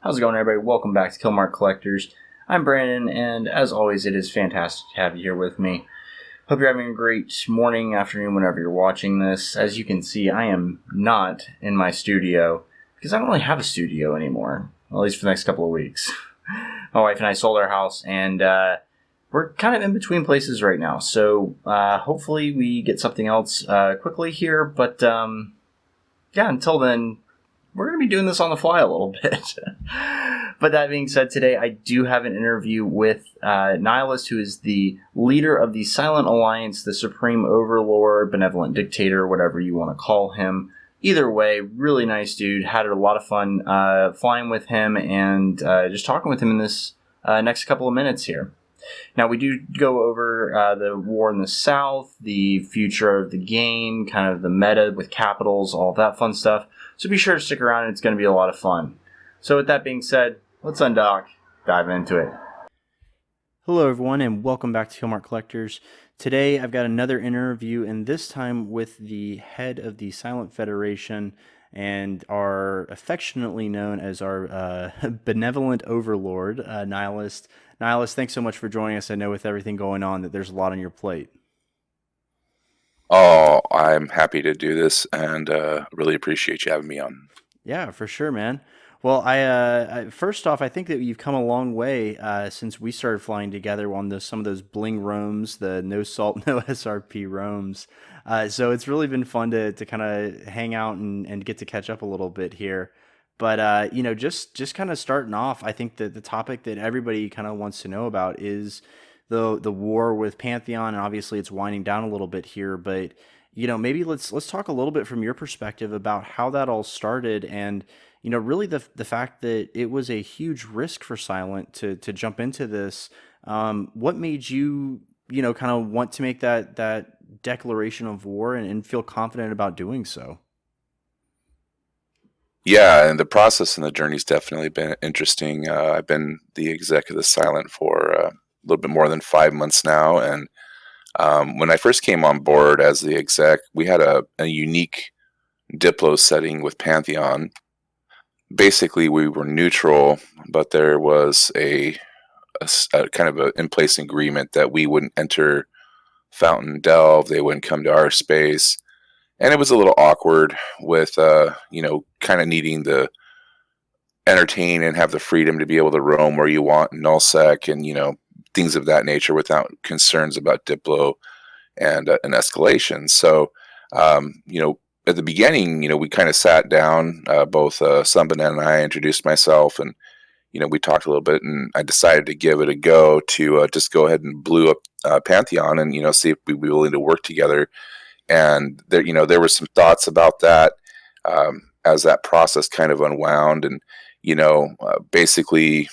How's it going, everybody? Welcome back to Killmark Collectors. I'm Brandon, and as always, it is fantastic to have you here with me. Hope you're having a great morning, afternoon, whenever you're watching this. As you can see, I am not in my studio, because I don't really have a studio anymore, at least for the next couple of weeks. My wife and I sold our house, and we're kind of in between places right now, so hopefully we get something else quickly here, but yeah, until then, we're going to be doing this on the fly a little bit. But that being said, today I do have an interview with Nihilist, who is the leader of the Silent Alliance, the Supreme Overlord, Benevolent Dictator, whatever you want to call him. Either way, really nice dude. Had a lot of fun flying with him and just talking with him in this next couple of minutes here. Now, we do go over the war in the South, the future of the game, kind of the meta with capitals, all that fun stuff. So be sure to stick around, it's going to be a lot of fun. So with that being said, let's undock, dive into it. Hello everyone, and welcome back to Killmark Collectors. Today I've got another interview, and this time with the head of the Silent Federation, and are affectionately known as our benevolent overlord, Nihilist. Nihilist, thanks so much for joining us. I know with everything going on that there's a lot on your plate. Oh, I'm happy to do this, and really appreciate you having me on. Yeah, for sure, man. Well, I first off, I think that you've come a long way since we started flying together on some of those bling roams, the no salt, no SRP roams. So it's really been fun to kind of hang out and get to catch up a little bit here. But just kind of starting off, I think that the topic that everybody kind of wants to know about is the war with Pantheon, and obviously it's winding down a little bit here. But maybe let's talk a little bit from your perspective about how that all started, and really the fact that it was a huge risk for Silent to jump into this. What made you kind of want to make that declaration of war and feel confident about doing so? Yeah, and the process and the journey's definitely been interesting. I've been the exec of the Silent for a little bit more than 5 months now, and when I first came on board as the exec, we had a unique Diplo setting with Pantheon. Basically, we were neutral, but there was a kind of an in-place agreement that we wouldn't enter Fountain Delve, they wouldn't come to our space, and it was a little awkward with kind of needing to entertain and have the freedom to be able to roam where you want in nullsec and things of that nature without concerns about Diplo and an escalation. So at the beginning, we kind of sat down, both Sunban and I introduced myself, and we talked a little bit, and I decided to give it a go to just go ahead and blue up Pantheon and see if we'd be willing to work together. And there were some thoughts about that as that process kind of unwound, and basically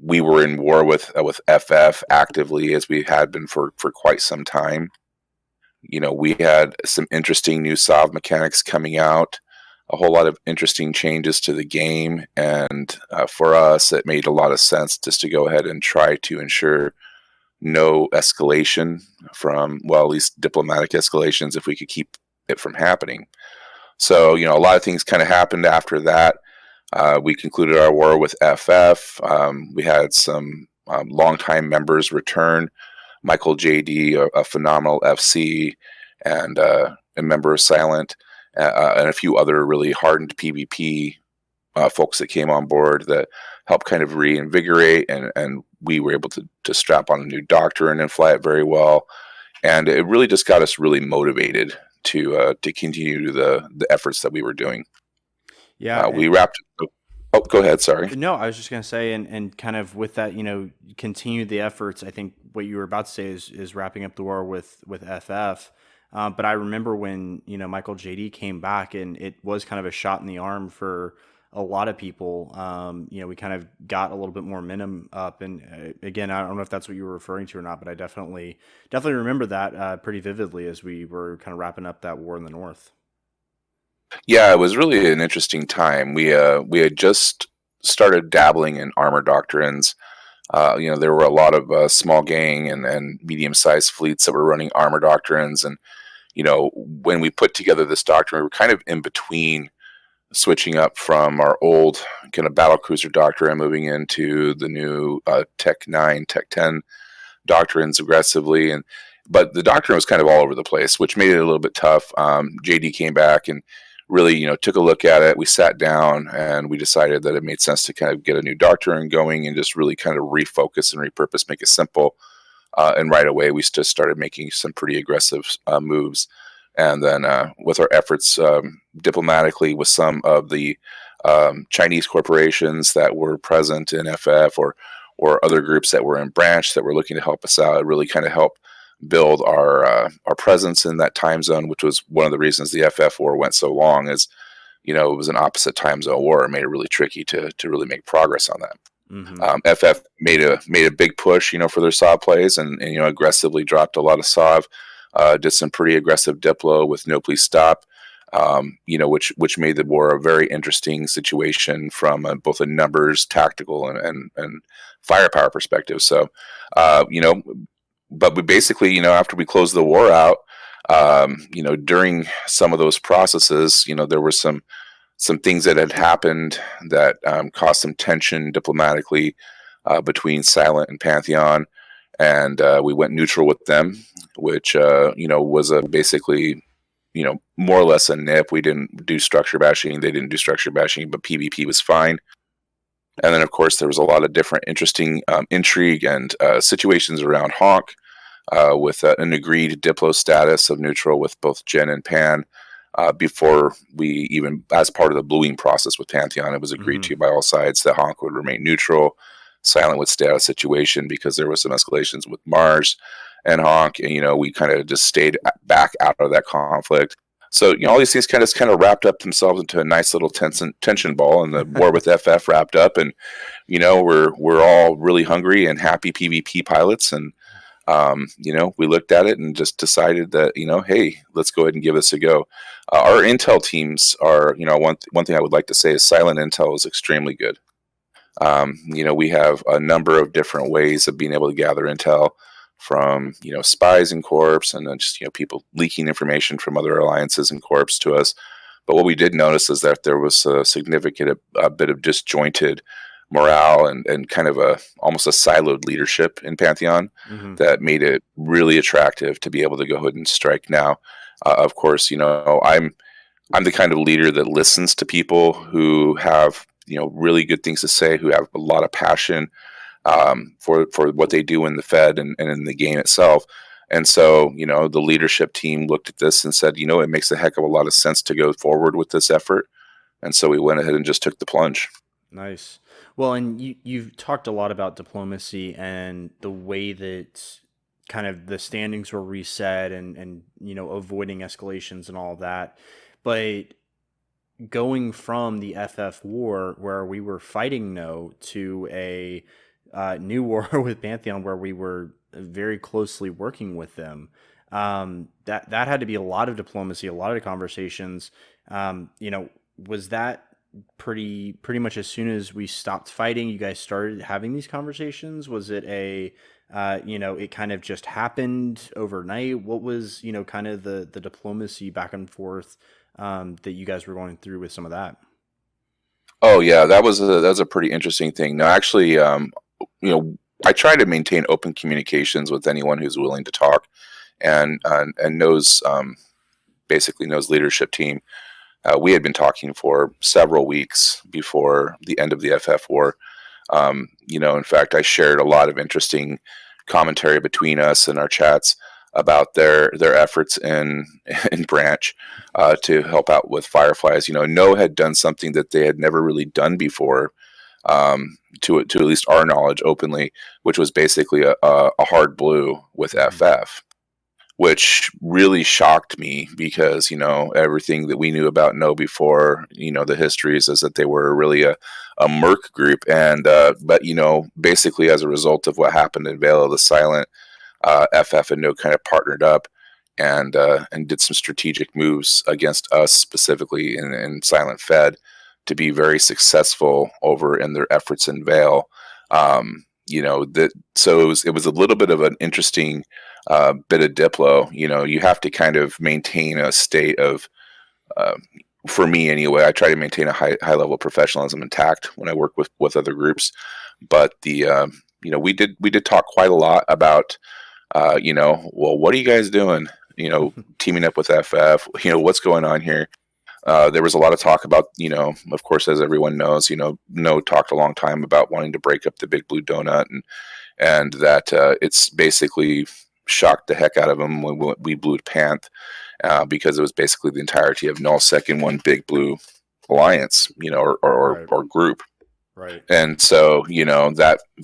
we were in war with FF actively, as we had been for quite some time. We had some interesting new Sov mechanics coming out, a whole lot of interesting changes to the game, and for us, it made a lot of sense just to go ahead and try to ensure no escalation from, well, at least diplomatic escalations, if we could keep it from happening. So, a lot of things kind of happened after that. We concluded our war with FF. We had some longtime members return. Michael JD, a phenomenal FC, and a member of Silent, and a few other really hardened PvP folks that came on board that helped kind of reinvigorate, and we were able to strap on a new doctrine and fly it very well. And it really just got us really motivated to continue the efforts that we were doing. Yeah, we wrapped. Oh, go ahead. Sorry. No, I was just going to say, and kind of with that, continue the efforts. I think what you were about to say is wrapping up the war with FF. But I remember when, Michael JD came back, and it was kind of a shot in the arm for a lot of people. We kind of got a little bit more minimum up. And again, I don't know if that's what you were referring to or not, but I definitely remember that pretty vividly as we were kind of wrapping up that war in the North. Yeah, it was really an interesting time. We had just started dabbling in armor doctrines. There were a lot of small gang and medium-sized fleets that were running armor doctrines, and when we put together this doctrine, we were kind of in between switching up from our old kind of battlecruiser doctrine and moving into the new Tech 9, Tech 10 doctrines aggressively. But the doctrine was kind of all over the place, which made it a little bit tough. JD came back and really, took a look at it. We sat down and we decided that it made sense to kind of get a new doctrine going and just really kind of refocus and repurpose, make it simple. And right away, we just started making some pretty aggressive moves. And then with our efforts diplomatically with some of the Chinese corporations that were present in FF or other groups that were in branch that were looking to help us out, it really kind of helped build our presence in that time zone, which was one of the reasons the FF war went so long. Is it was an opposite time zone war. It made it really tricky to really make progress on that. Mm-hmm. FF made a big push, for their SOV plays and aggressively dropped a lot of SOV. Did some pretty aggressive diplo with no please stop, which made the war a very interesting situation from both a numbers, tactical, and firepower perspective. So, but we basically, after we closed the war out, during some of those processes, there were some things that had happened that caused some tension diplomatically between Silent and Pantheon, and we went neutral with them, which was basically more or less a nip. We didn't do structure bashing; they didn't do structure bashing, but PvP was fine. And then, of course, there was a lot of different interesting intrigue and situations around Honk with an agreed diplo status of neutral with both Jen and Pan. Before we even, as part of the bluing process with Pantheon, it was agreed to by all sides that Honk would remain neutral. Silent would stay out of situation because there was some escalations with Mars and Honk, and we kind of just stayed back out of that conflict. So all these things kind of wrapped up themselves into a nice little tension ball, and the war with FF wrapped up, and we're all really hungry and happy PvP pilots, and we looked at it and just decided that hey, let's go ahead and give this a go. Our intel teams are one thing I would like to say is Silent intel is extremely good. We have a number of different ways of being able to gather intel from spies and corps, and then just people leaking information from other alliances and corps to us. But what we did notice is that there was a significant bit of disjointed morale and kind of almost a siloed leadership in Pantheon that made it really attractive to be able to go ahead and strike now. Of course, I'm the kind of leader that listens to people who have really good things to say, who have a lot of passion for what they do in the Fed and in the game itself. And so, the leadership team looked at this and said, it makes a heck of a lot of sense to go forward with this effort. And so we went ahead and just took the plunge. Nice. Well, and you've talked a lot about diplomacy and the way that kind of the standings were reset and avoiding escalations and all of that. But going from the FF war where we were fighting no to a new war with Pantheon where we were very closely working with them, that had to be a lot of diplomacy, a lot of conversations. Was that pretty much as soon as we stopped fighting, you guys started having these conversations? Was it it kind of just happened overnight? What was, kind of the diplomacy back and forth that you guys were going through with some of that? Oh yeah, that was a pretty interesting thing. Now, actually, I try to maintain open communications with anyone who's willing to talk, and knows basically knows leadership team. We had been talking for several weeks before the end of the FF war. In fact, I shared a lot of interesting commentary between us and our chats about their efforts in branch to help out with Fireflies. No had done something that they had never really done before, to at least our knowledge openly, which was basically a hard blue with FF. Which really shocked me because, everything that we knew about No before, the histories is that they were really a merc group. And, but, basically as a result of what happened in Veil of the Silent, FF and No kind of partnered up and did some strategic moves against us specifically in Silent Fed to be very successful over in their efforts in Veil. So it was a little bit of an interesting bit of diplo. You have to kind of maintain a state of for me anyway, I try to maintain a high level of professionalism intact when I work with other groups. But we did talk quite a lot about well, what are you guys doing? Teaming up with FF. What's going on here? There was a lot of talk about, of course, as everyone knows, No talked a long time about wanting to break up the Big Blue Donut, and that it's basically shocked the heck out of them when we blew Panth, because it was basically the entirety of Nullsec in one Big Blue alliance, or Right. or group. Right. And so,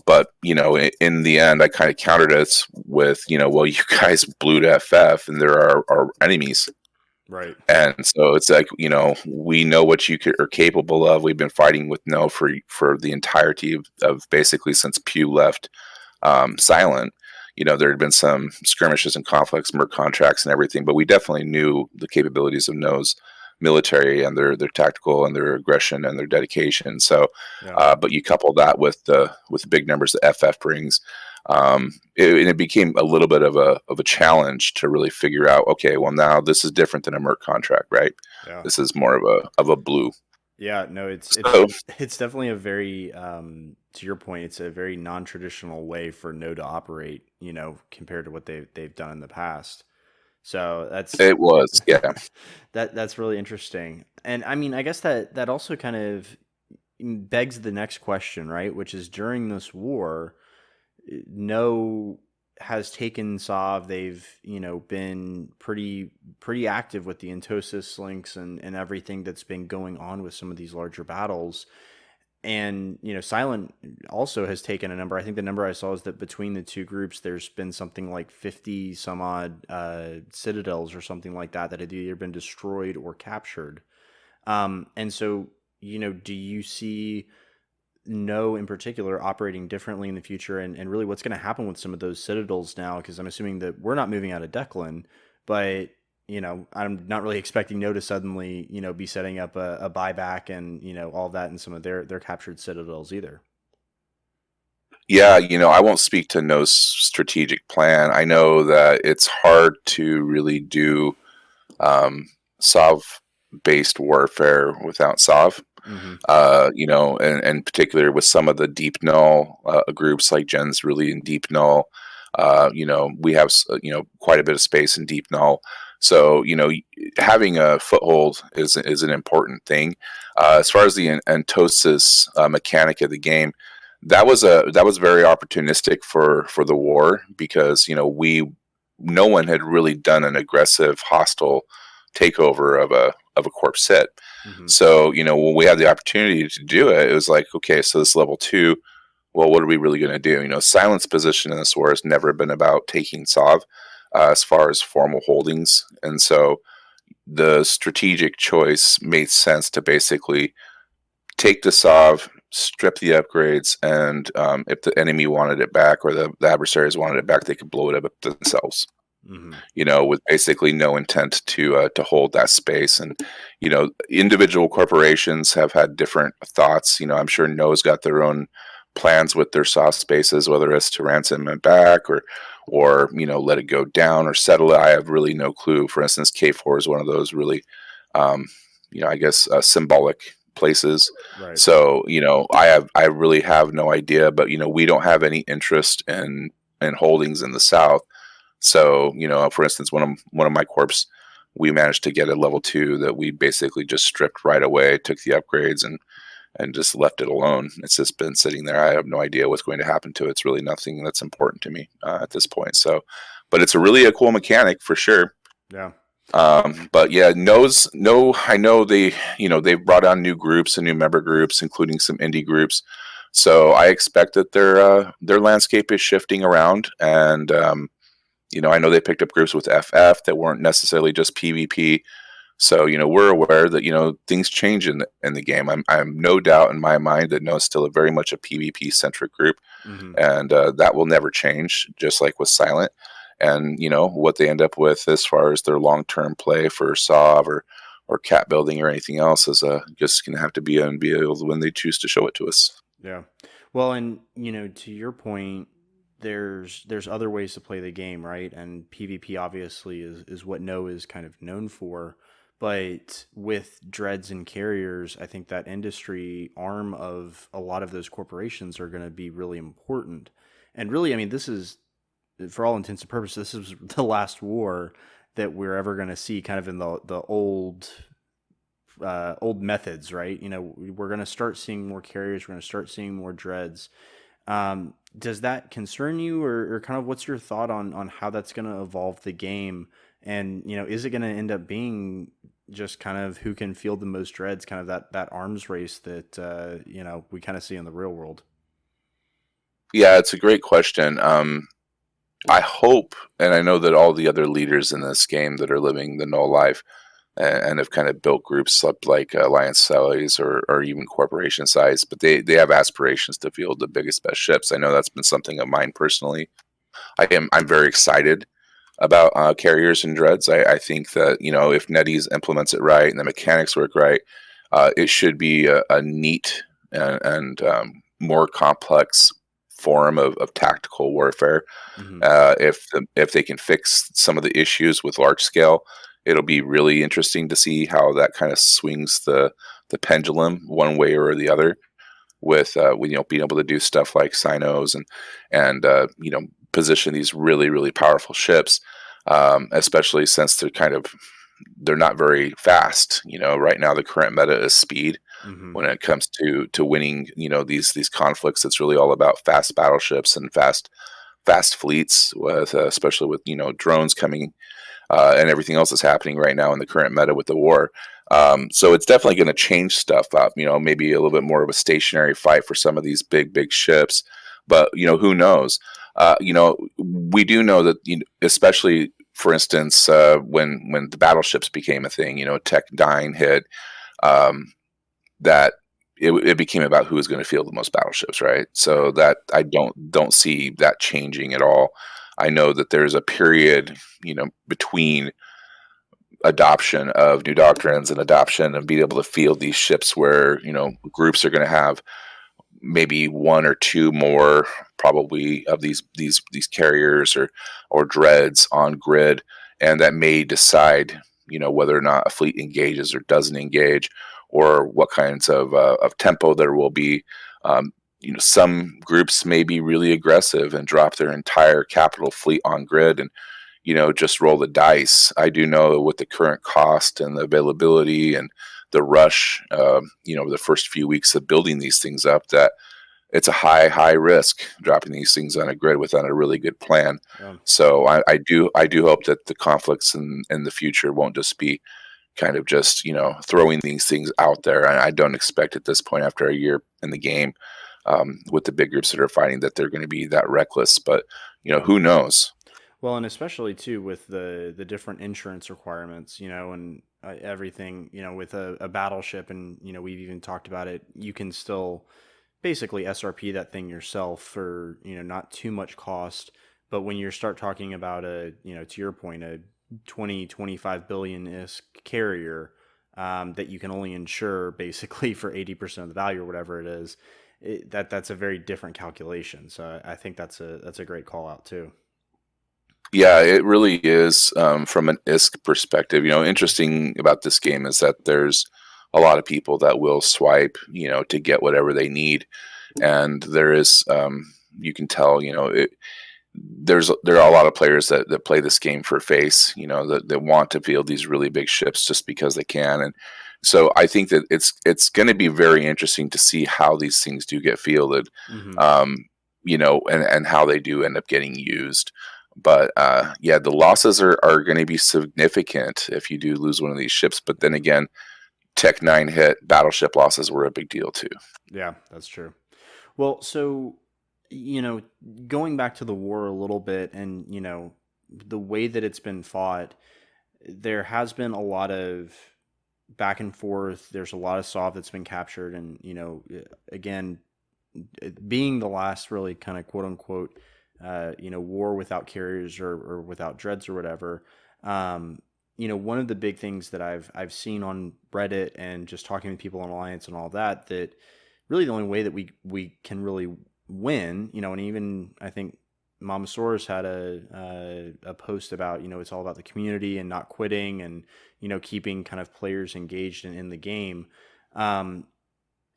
but in the end, I kind of countered it with, well, you guys blew to FF, and there are our enemies. Right. And so it's like, we know what you are capable of. We've been fighting with No for the entirety of basically since Pew left Silent. There had been some skirmishes and conflicts, merc contracts and everything, but we definitely knew the capabilities of No's military and their tactical and their aggression and their dedication. So, Yeah. but you couple that with the big numbers that FF brings, it became a little bit of a challenge to really figure out. Okay, well, now this is different than a merc contract, right? Yeah. This is more of a blue. Yeah, no, it's So, it's definitely a very to your point, it's a very non-traditional way for No to operate, compared to what they've done in the past. So it was, yeah. that's really interesting. And I mean, I guess that also kind of begs the next question, right? Which is during this war, No has taken Sov. They've been pretty active with the Entosis links and everything that's been going on with some of these larger battles. And Silent also has taken a number. I think the number I saw is that between the two groups, there's been something like 50 some odd citadels or something like that had either been destroyed or captured. And so do you see No in particular operating differently in the future, and really what's going to happen with some of those citadels now? Because I'm assuming that we're not moving out of Declan, but I'm not really expecting No to suddenly be setting up a buyback and all that in some of their captured citadels either. Yeah, I won't speak to No's strategic plan. I know that it's hard to really do Sov-based warfare without Sov. Mm-hmm. And particularly with some of the deep null groups like Jen's really in deep null. We have quite a bit of space in deep null. So having a foothold is an important thing. As far as the Entosis mechanic of the game, that was very opportunistic for the war, because no one had really done an aggressive hostile takeover of a corp set. Mm-hmm. So, when we had the opportunity to do it, it was like, okay, so this level 2, well, what are we really going to do? Silent's position in this war has never been about taking Sov as far as formal holdings. And so the strategic choice made sense to basically take the Sov, strip the upgrades, and if the enemy wanted it back or the adversaries wanted it back, they could blow it up themselves. Mm-hmm. With basically no intent to hold that space. And individual corporations have had different thoughts. I'm sure No's got their own plans with their soft spaces, whether it's to ransom it back or let it go down or settle it. I have really no clue. For instance, K4 is one of those really, I guess, symbolic places. Right. So I really have no idea. But we don't have any interest in holdings in the South. So, for instance, one of my corps, we managed to get a level 2 that we basically just stripped right away, took the upgrades, and just left it alone. It's just been sitting there. I have no idea what's going to happen to it. It's really nothing that's important to me at this point. So, but it's a cool mechanic for sure. Yeah. But yeah, No, I know they've brought on new groups and new member groups, including some indie groups. So I expect that their landscape is shifting around, and I know they picked up groups with FF that weren't necessarily just PvP. So, we're aware that, things change in the game. I'm no doubt in my mind that No is still very much a PvP centric group. Mm-hmm. And that will never change, just like with Silent. And, what they end up with as far as their long-term play for Sov or cat building or anything else is just going to have to be unveiled when they choose to show it to us. Yeah. Well, and to your point, there's other ways to play the game, right? And PvP obviously is what No is kind of known for. But with dreads and carriers, I think that industry arm of a lot of those corporations are going to be really important. And really, I mean, this is, for all intents and purposes, this is the last war that we're ever going to see kind of in the old methods, right? We're going to start seeing more carriers. We're going to start seeing more dreads. Does that concern you, or kind of what's your thought on how that's going to evolve the game? And, is it going to end up being just kind of who can field the most dreads, kind of that arms race that, we kind of see in the real world? Yeah, it's a great question. I hope, and I know that all the other leaders in this game that are living the null life and have kind of built groups like alliance size or even corporation size, but they have aspirations to field the biggest, best ships. I know that's been something of mine personally. I'm very excited about carriers and dreads. I think that if NetEase implements it right and the mechanics work right, it should be a neat and more complex form of tactical warfare. Hmm. If they can fix some of the issues with large scale, it'll be really interesting to see how that kind of swings the pendulum one way or the other. With being able to do stuff like Sinos and position these really, really powerful ships, especially since they're not very fast. Right now the current meta is speed. Hmm. When it comes to winning, these conflicts, it's really all about fast battleships and fast fleets, with especially with drones coming and everything else that's happening right now in the current meta with the war. So it's definitely going to change stuff up. Maybe a little bit more of a stationary fight for some of these big ships, but who knows? We do know that especially for instance when the battleships became a thing, Tech 9 hit, that it became about who was going to field the most battleships, right? So that I don't see that changing at all. I know that there's a period, between adoption of new doctrines and adoption and being able to field these ships where groups are going to have maybe one or two more probably of these carriers or dreads on grid, and that may decide whether or not a fleet engages or doesn't engage, or what kinds of tempo there will be. Some groups may be really aggressive and drop their entire capital fleet on grid and just roll the dice. I do know with the current cost and the availability and the rush, the first few weeks of building these things up, that it's a high risk dropping these things on a grid without a really good plan. Yeah. So I do hope that the conflicts in the future won't just be kind of just throwing these things out there. I don't expect at this point, after a year in the game, with the big groups that are fighting, that they're going to be that reckless. But who knows? Well, and especially too with the different insurance requirements, and everything, with a battleship, and we've even talked about it. You can still basically SRP that thing yourself for not too much cost. But when you start talking about to your point, a 25 billion-ish carrier, that you can only insure basically for 80% of the value or whatever it is, that's a very different calculation. So I think that's a great call out too. Yeah, it really is. From an ISK perspective, interesting about this game is that there's a lot of people that will swipe, to get whatever they need, and there is, you can tell, there are a lot of players that play this game for face, that want to field these really big ships just because they can, and so I think that it's going to be very interesting to see how these things do get fielded, Hmm. and how they do end up getting used. But yeah, the losses are going to be significant if you do lose one of these ships. But then again, Tech 9 hit, battleship losses were a big deal too. Yeah, that's true. Well, so, going back to the war a little bit, and, the way that it's been fought, there has been a lot of back and forth. There's a lot of SOV that's been captured. And, again, being the last really kind of quote unquote, war without carriers or without dreads or whatever. One of the big things that I've seen on Reddit and just talking to people on Alliance and all that really the only way that we can really win, and even I think Mamasaurus had a post about, it's all about the community and not quitting and, keeping kind of players engaged in the game.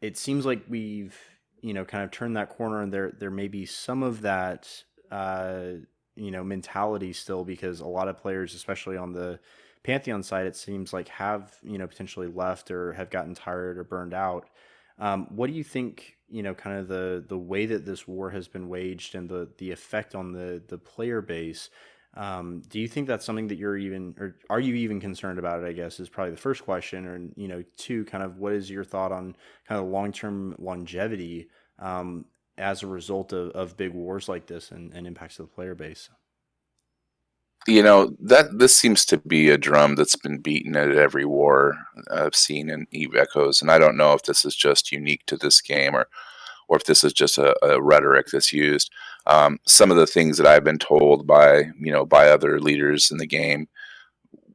It seems like we've, kind of turned that corner, and there may be some of that, mentality still, because a lot of players, especially on the Pantheon side, it seems like have, potentially left or have gotten tired or burned out. What do you think, kind of the way that this war has been waged and the effect on the player base? Do you think that's something that you're even, or are you even concerned about it, I guess, is probably the first question. Or, two, kind of what is your thought on kind of long-term longevity as a result of big wars like this and impacts to the player base? That this seems to be a drum that's been beaten at every war I've seen in Eve Echoes, and I don't know if this is just unique to this game or if this is just a rhetoric that's used. Some of the things that I've been told by other leaders in the game,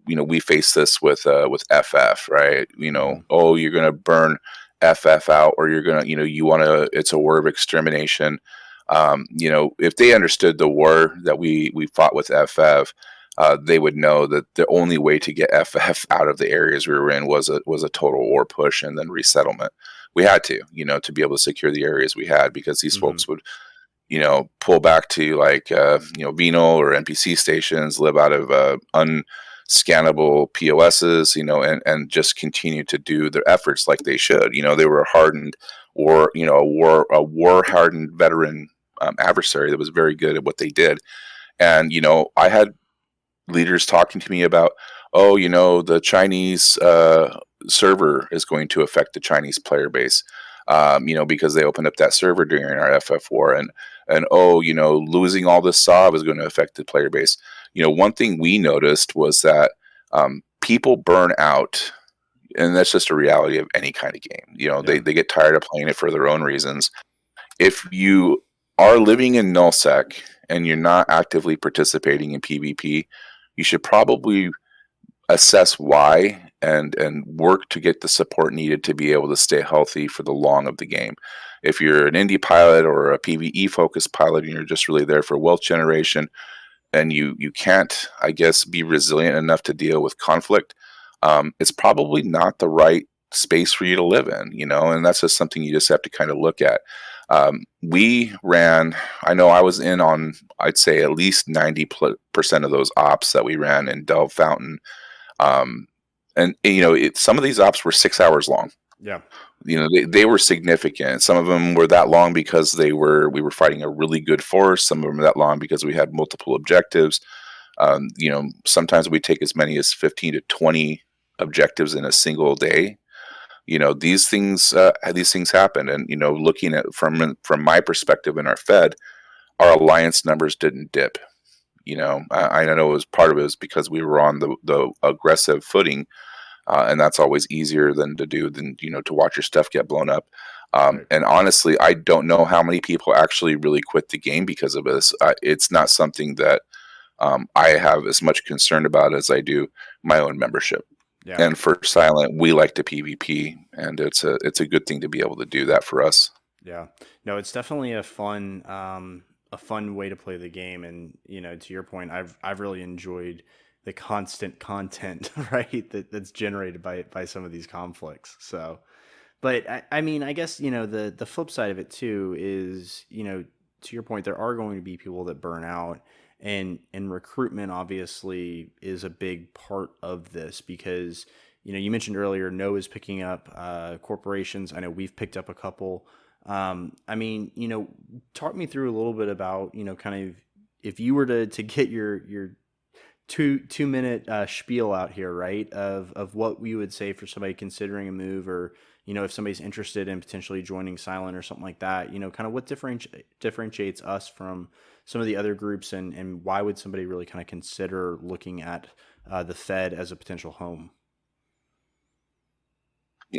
we face this with FF, right? Oh, you're going to burn FF out, or you're going to, you want to, it's a war of extermination. If they understood the war that we fought with FF, they would know that the only way to get FF out of the areas we were in was a total war push and then resettlement. We had to be able to secure the areas we had, because these folks would, pull back to Vino or NPC stations, live out of unscannable POSs, and just continue to do their efforts like they should. They were hardened, or a war hardened veteran adversary that was very good at what they did. And I had leaders talking to me about, the Chinese server is going to affect the Chinese player base, because they opened up that server during our FF war, and losing all this SOV is going to affect the player base. One thing we noticed was that people burn out, and that's just a reality of any kind of game. They get tired of playing it for their own reasons. If you are living in nullsec and you're not actively participating in PvP, you should probably assess why and work to get the support needed to be able to stay healthy for the long of the game. If you're an indie pilot or a PvE focused pilot and you're just really there for wealth generation, and you can't, I guess, be resilient enough to deal with conflict, it's probably not the right space for you to live in, and that's just something you just have to kind of look at. We ran, I know I was in on, I'd say at least 90% of those ops that we ran in Delve Fountain. And some of these ops were 6 hours long. Yeah. They were significant. Some of them were that long because we were fighting a really good force. Some of them were that long because we had multiple objectives. Sometimes we take as many as 15 to 20 objectives in a single day. These things happen. And, looking at from my perspective in our Fed, our alliance numbers didn't dip. I know part of it was because we were on the aggressive footing, and that's always easier than to watch your stuff get blown up. Right. And honestly, I don't know how many people actually really quit the game because of this. It's not something that I have as much concern about as I do my own membership. Yeah. And for Silent, we like to PvP, and it's a good thing to be able to do that for us. Yeah. No, it's definitely a fun way to play the game, and to your point, I've really enjoyed the constant content, right, that's generated by some of these conflicts. So, but I mean, I guess the flip side of it too is to your point, there are going to be people that burn out. And recruitment obviously is a big part of this, because you mentioned earlier No is picking up corporations. I know we've picked up a couple. I mean, talk me through a little bit about kind of if you were to get your 2 minute spiel out here, right, of what we would say for somebody considering a move, or if somebody's interested in potentially joining Silent or something like that, kind of what differentiates us from some of the other groups, and why would somebody really kind of consider looking at the Fed as a potential home?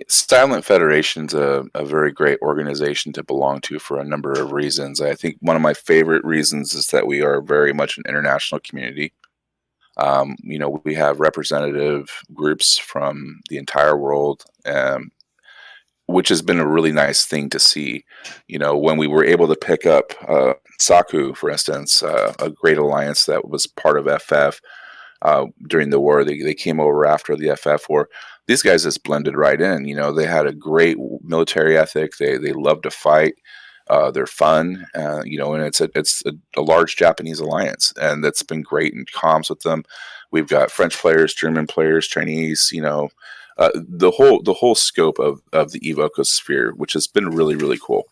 Silent Federation's a very great organization to belong to for a number of reasons. I think one of my favorite reasons is that we are very much an international community. We have representative groups from the entire world, which has been a really nice thing to see. When we were able to pick up Saku, for instance, a great alliance that was part of FF during the war. They came over after the FF war. These guys just blended right in. They had a great military ethic. They love to fight. They're fun, and it's a large Japanese alliance, and that's been great in comms with them. We've got French players, German players, Chinese. The whole scope of the Eve Echoes sphere, which has been really, really cool.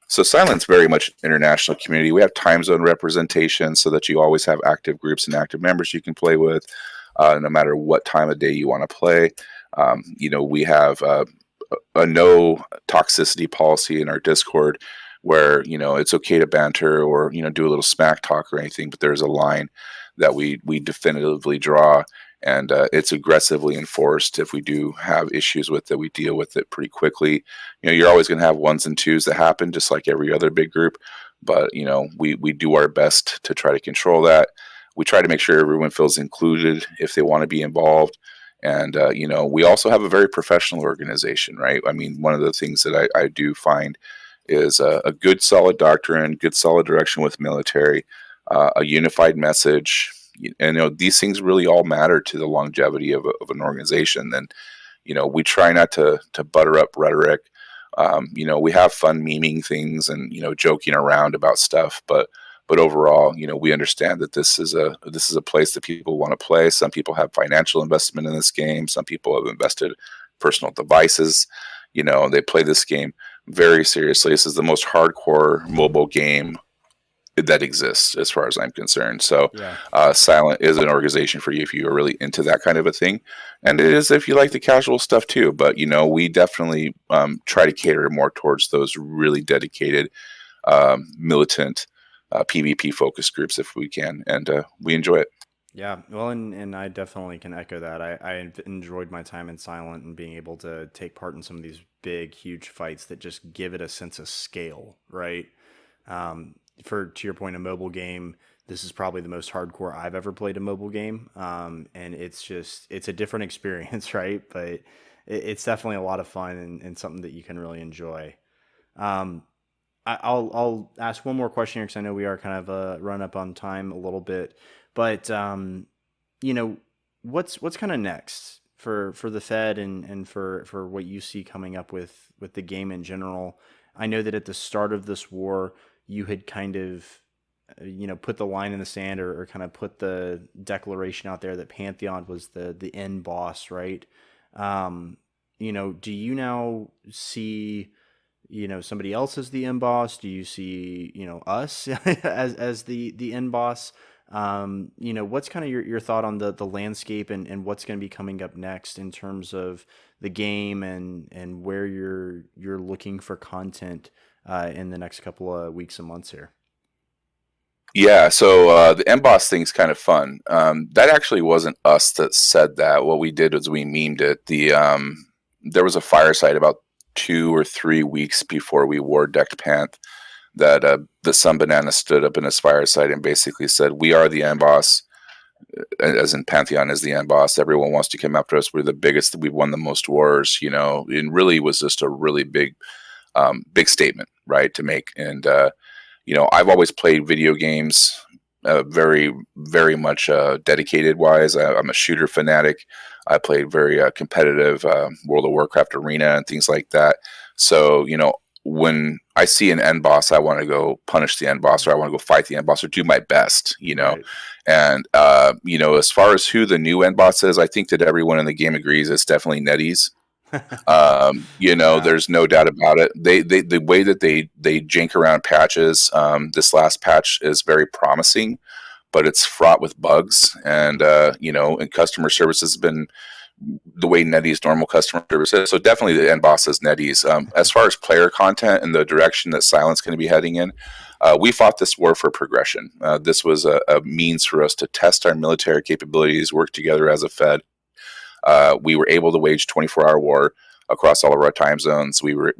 So Silent's very much an international community. We have time zone representation so that you always have active groups and active members you can play with, no matter what time of day you want to play. We have a no toxicity policy in our Discord where, it's okay to banter or, do a little smack talk or anything, but there's a line that we definitively draw, and it's aggressively enforced. If we do have issues with it, we deal with it pretty quickly. You're always going to have ones and twos that happen, just like every other big group, but we do our best to try to control that. We try to make sure everyone feels included if they want to be involved. And, we also have a very professional organization, right? I mean, one of the things that I do find is a good, solid doctrine, good, solid direction with military, a unified message. And, these things really all matter to the longevity of an organization. And, we try not to butter up rhetoric. We have fun memeing things and, joking around about stuff, but overall, we understand that this is a place that people want to play. Some people have financial investment in this game. Some people have invested personal devices. They play this game very seriously. This is the most hardcore mobile game that exists, as far as I'm concerned. So, Yeah. Silent is an organization for you if you are really into that kind of a thing, and it is if you like the casual stuff too. But we definitely try to cater more towards those really dedicated, militant, PvP focused groups if we can, and we enjoy it. Yeah, well, and I definitely can echo that. I enjoyed my time in Silent and being able to take part in some of these big, huge fights that just give it a sense of scale, right? To your point, a mobile game, this is probably the most hardcore I've ever played a mobile game, and it's a different experience, right? But it's definitely a lot of fun and something that you can really enjoy. Um, I'll ask one more question here because I know we are kind of run up on time a little bit, but you know, what's kind of next for the Fed and for what you see coming up with the game in general? I know that at the start of this war, you had kind of put the line in the sand or kind of put the declaration out there that Pantheon was the end boss, right? Do you now see somebody else as the end boss? Do you see us as the end boss? What's kind of your thought on the landscape and what's going to be coming up next in terms of the game and where you're looking for content in the next couple of weeks and months here? Yeah, so the emboss thing's kind of fun. That actually wasn't us that said that. What we did was we memed it. There was a fireside about 2 or 3 weeks before we war decked Panth that the Sun Banana stood up in his fireside and basically said, "We are the emboss," as in Pantheon is the end boss. Everyone wants to come after us. We're the biggest. We've won the most wars. It really was just a really big statement, right, to make. And I've always played video games very, very much dedicated wise. I'm a shooter fanatic. I played very competitive World of Warcraft arena and things like that. So, when I see an end boss, I want to go punish the end boss, or I want to go fight the end boss, or do my best, Right. And, as far as who the new end boss is, I think that everyone in the game agrees it's definitely NetEase. Yeah. There's no doubt about it. The way that they jank around patches, this last patch is very promising, but it's fraught with bugs, and customer service has been the way NetEase normal customer service is. So definitely the end boss is NetEase. As far as player content and the direction that Silent's going to be heading in, we fought this war for progression. This was a means for us to test our military capabilities, work together as a Fed. We were able to wage 24-hour war across all of our time zones. We were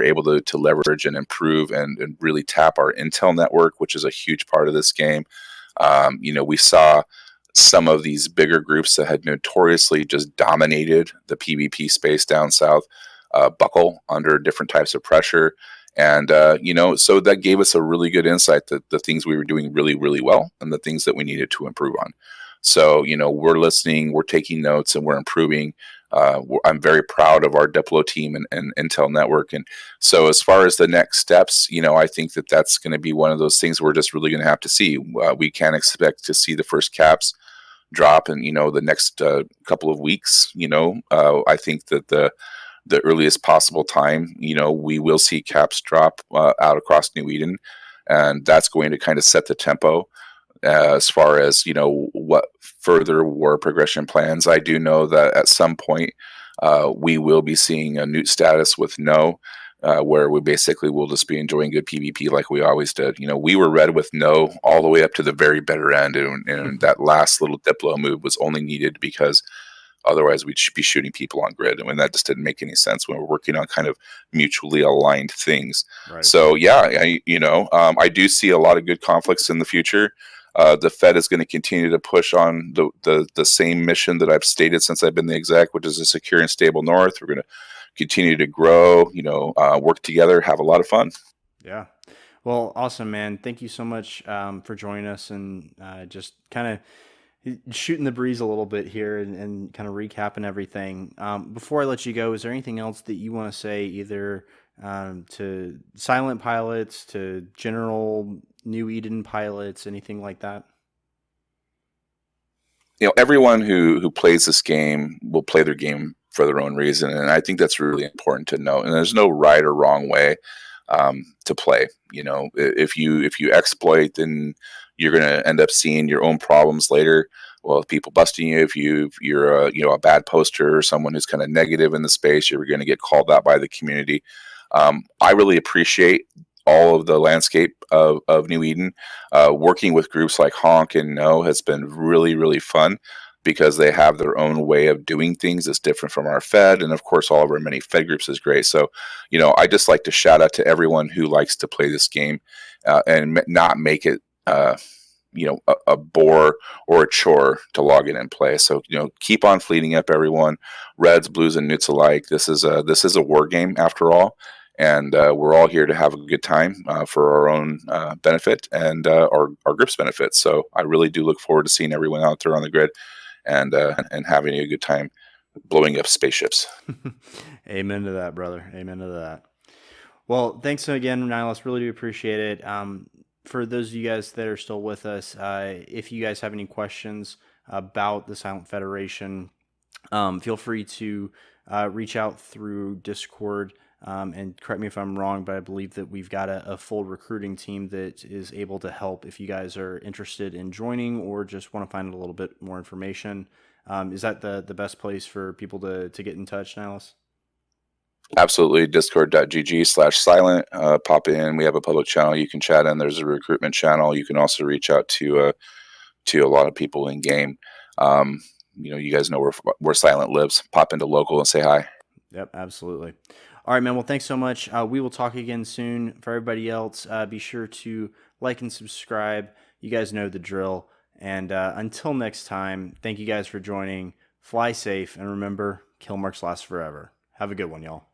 able to leverage and improve and really tap our intel network, which is a huge part of this game. We saw some of these bigger groups that had notoriously just dominated the PvP space down south buckle under different types of pressure. And, so that gave us a really good insight that the things we were doing really, really well and the things that we needed to improve on. So, we're listening, we're taking notes, and we're improving. I'm very proud of our Diplo team and Intel Network. And so as far as the next steps, I think that that's going to be one of those things we're just really going to have to see. We can't expect to see the first caps drop in, the next couple of weeks. I think that the earliest possible time, we will see caps drop out across New Eden, and that's going to kind of set the tempo as far as what further war progression plans. I do know that at some point we will be seeing a Newt status with no, where we basically will just be enjoying good PvP like we always did. We were red with no all the way up to the very bitter end, and that last little Diplo move was only needed because otherwise we'd be shooting people on grid, and that just didn't make any sense when we're working on kind of mutually aligned things. Right. So yeah, I do see a lot of good conflicts in the future. The Fed is going to continue to push on the same mission that I've stated since I've been the exec, which is a secure and stable North. We're going to continue to grow, work together, have a lot of fun. Yeah. Well, awesome, man. Thank you so much for joining us and just kind of shooting the breeze a little bit here and kind of recapping everything. Before I let you go, is there anything else that you want to say either to silent pilots, to general New Eden pilots, anything like that? Everyone who plays this game will play their game for their own reason, and I think that's really important to note. And there's no right or wrong way to play. If you exploit, then you're going to end up seeing your own problems later. Well, if people busting you, if you're a bad poster or someone who's kind of negative in the space, you're going to get called out by the community. I really appreciate all of the landscape of New Eden. Working with groups like Honk and No has been really, really fun because they have their own way of doing things that's different from our Fed. And of course, all of our many Fed groups is great. So, I just like to shout out to everyone who likes to play this game and not make it, a bore or a chore to log in and play. So, keep on fleeting up, everyone. Reds, blues, and newts alike. This is a war game after all. And we're all here to have a good time for our own benefit and our group's benefit. So I really do look forward to seeing everyone out there on the grid and having a good time blowing up spaceships. Amen to that, brother. Amen to that. Well, thanks again, Nihilist. Really do appreciate it. For those of you guys that are still with us, if you guys have any questions about the Silent Federation, feel free to reach out through Discord. And correct me if I'm wrong, but I believe that we've got a full recruiting team that is able to help if you guys are interested in joining or just want to find a little bit more information. Is that the best place for people to get in touch, Nihilist? Absolutely. Discord.gg/silent. Pop in. We have a public channel you can chat in. There's a recruitment channel. You can also reach out to a lot of people in game. You guys know where Silent lives. Pop into local and say hi. Yep, absolutely. All right, man. Well, thanks so much. We will talk again soon. For everybody else, be sure to like and subscribe. You guys know the drill. And until next time, thank you guys for joining. Fly safe, and remember, kill marks last forever. Have a good one, y'all.